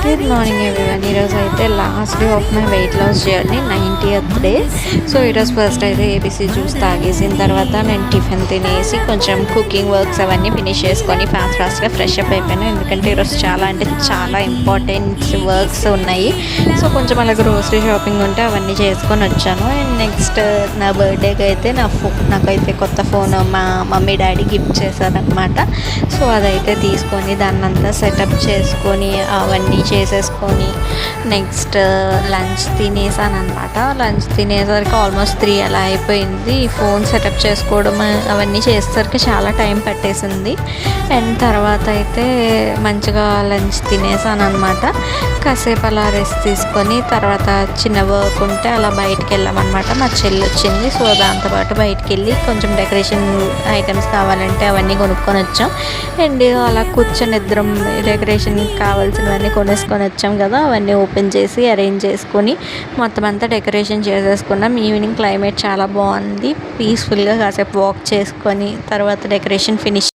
Good morning everyone. ఈరోజు అయితే last day of my weight loss journey, 90th day. So ఈరోజు first అయితే ABC juice తాగేసిన తర్వాత నేను టిఫిన్ తినేసి కొంచెం కుకింగ్ వర్క్స్ అవన్నీ ఫినిష్ చేసుకొని ఫాస్ట్గా ఫ్రెష్ అప్ అయిపోయాను. ఎందుకంటే ఈరోజు చాలా ఇంపార్టెంట్ వర్క్స్ ఉన్నాయి. సో కొంచెం అలాగే గ్రోసరీ షాపింగ్ ఉంటే అవన్నీ చేసుకొని వచ్చాను. అండ్ నెక్స్ట్ నా బర్త్డేకి అయితే నాకైతే కొత్త ఫోన్ మా మమ్మీ డాడీ గిఫ్ట్ చేశారనమాట. సో అదైతే తీసుకొని దాన్నంతా సెటప్ చేసుకొని అవన్నీ చేసేసుకొని నెక్స్ట్ లంచ్ తినేసాను అనమాట. లంచ్ తినేసరికి ఆల్మోస్ట్ 3 అలా అయిపోయింది. ఫోన్ సెటప్ చేసుకోవడం అవన్నీ చేసేసరికి చాలా టైం పట్టేసింది. అండ్ తర్వాత అయితే మంచిగా లంచ్ తినేసాను అనమాట. కాసేపు అలా రెస్ట్ తీసుకొని తర్వాత చిన్న వర్క్ ఉంటే అలా బయటికి వెళ్ళామన్నమాట. మా చెల్లి వచ్చింది. సో దాంతోపాటు బయటికి వెళ్ళి కొంచెం డెకరేషన్ ఐటమ్స్ కావాలంటే అవన్నీ కొనుక్కొని వచ్చాం. అండ్ అలా కూర్చొని ఇద్దరం డెకరేషన్ కావాల్సినవన్నీ కొనేసుకొని వచ్చాం కదా, అవన్నీ ఓపెన్ చేసి అరేంజ్ చేసుకొని మొత్తం అంతా డెకరేషన్ చేసేసుకున్నాం. ఈవినింగ్ క్లైమేట్ చాలా బాగుంది. పీస్ఫుల్గా కాసేపు వాక్ చేసుకొని తర్వాత డెకరేషన్ ఫినిష్